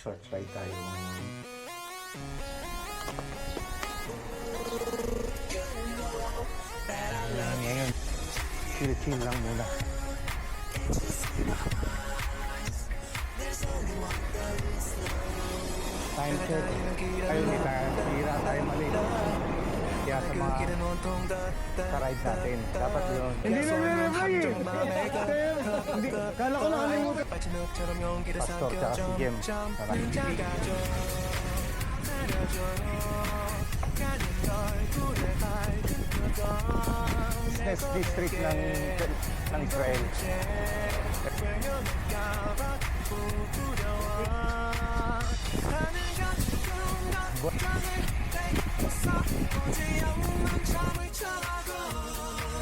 Short ride tayo ngayon. Ngayon, chill lang muna. Time check. Ayun, hira tayo mali. Kaya sa mga sa ride natin, dapat yun. Hindi na nire-reply eh. Hindi, kala ko nakalimutan. Pastor tsaka si Jem. Business district ng Israel.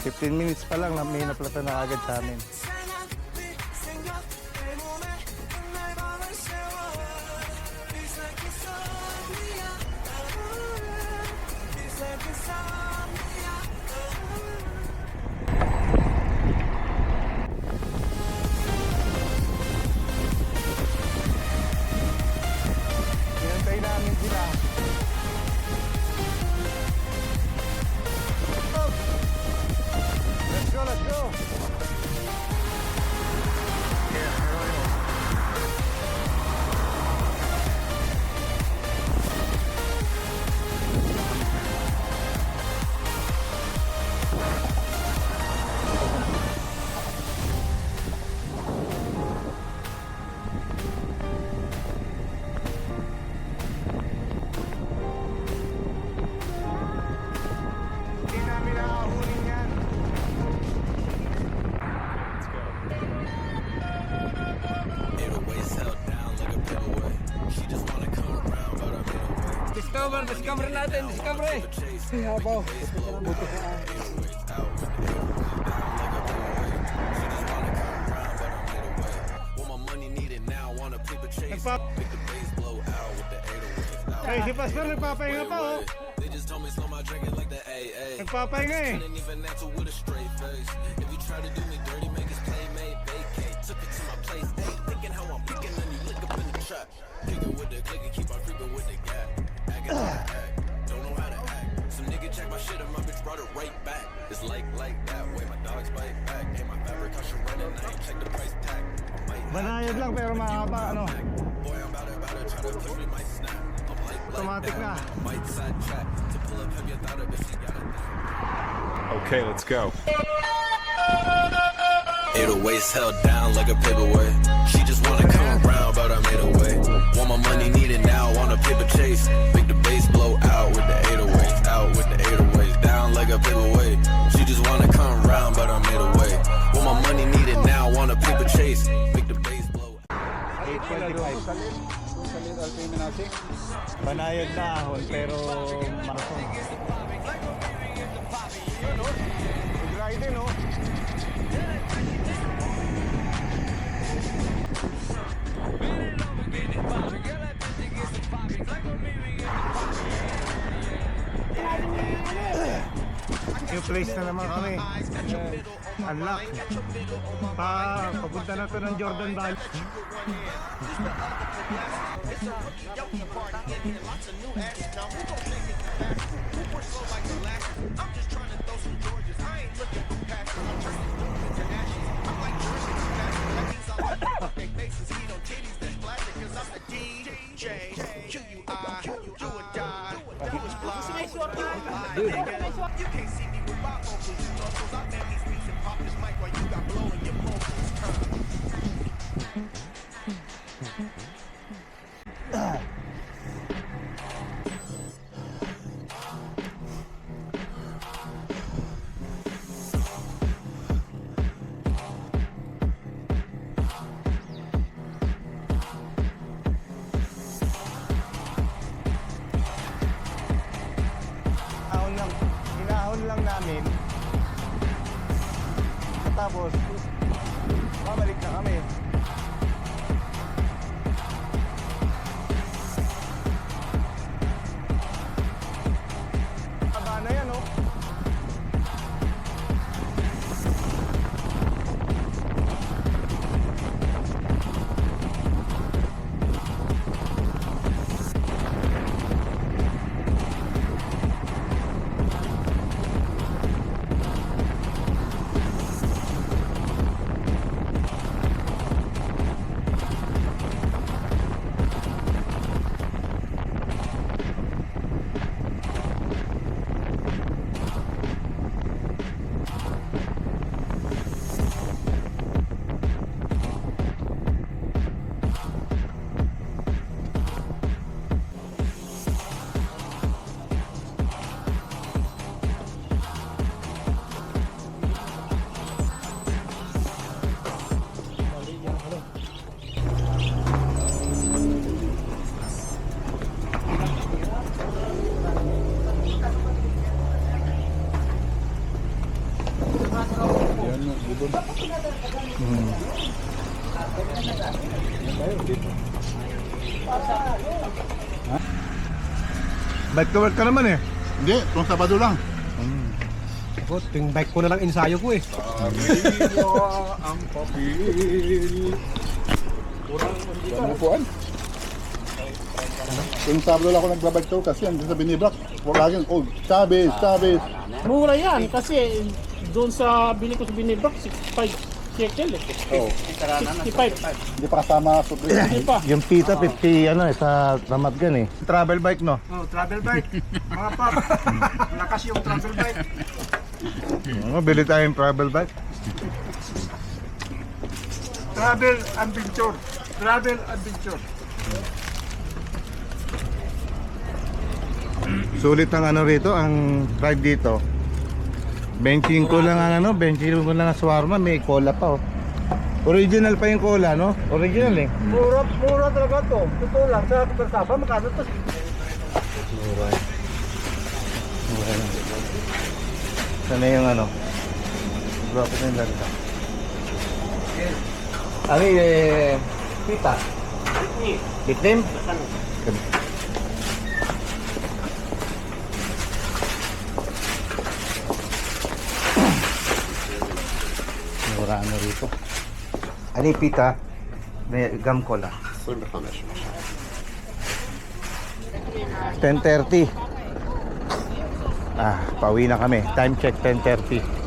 $15 minutes pa lang na may naplata na agad sa amin. Hinantay namin sila. Let's go. Hindi namin nakahulin yan. Discover natin, discover. Habaw. Hey, si Pastor nagpapahinga pa oh. Nagpapahinga eh. Don't know how to act. Some nigga check my shit and my bitch brought it right back. It's like that way my dogs bite back. And my fabric caution running, I ain't check the price tag. Banayad lang pero mahaba ano. Boy, I'm about to try to push me, might snap. I'm like Automatic na. might side track to pull up have you thought of if she got it. Okay, let's go. 808s held down like a paperweight. She just wanna come around, but I made a way. Want my money, need it now, on a paper chase. Make the bass blow out with the 808s, out with the 808s, down like a paperweight. She just wanna come around, but I made a way. Want my money, need it now, on a paper chase. Make the bass blow out. 825. Banayad na ahon pero marathon. Good ride no? New place na naman kami. Unlock. Papunta na to ng Jordan Valley. You can't see me with my vocals. You know, so I man these beats and pop this mic while you got blowing your vocals. Hinahon lang namin. Tapos babalik na kami. Aba na yan oh. Bike to work ka naman eh. Hindi, itong Sabado lang. Ako, yung bike ko na lang ensayo ko eh. Ang papel. Kurang upuan. Yung Sabado lang ako nagbabike to kasi andun sa Binibrak. Wala lagi, oh, Chavez. Mura yan kasi doon sa bili ko sa Binibrak 65 shekel eh. Oh, 65. hindi pa kasama sa Hindi pa. Yung pita 50 ano eh sa Ramat gan eh. Travel bike no. Oh, travel bike. Mga pap. Lakas yung travel bike. Bili tayong travel bike. Travel adventure. Travel adventure. Sulit ang ano rito, ang ride dito. Benching ko lang ang ano, benching ko lang ang shawarma, may cola pa oh. Original pa yung cola, no? Original eh. Mura talaga to. Totoo lang. Sa Kasaba, magkano to? Mura eh. Mura lang. Sana yung ano? Grabe na yung lalita. Ano eh, pita? Bitnim? Mura ano rito. Ano yung pita? May gam cola. 10:30. Pauwi na kami. Time check 10:30.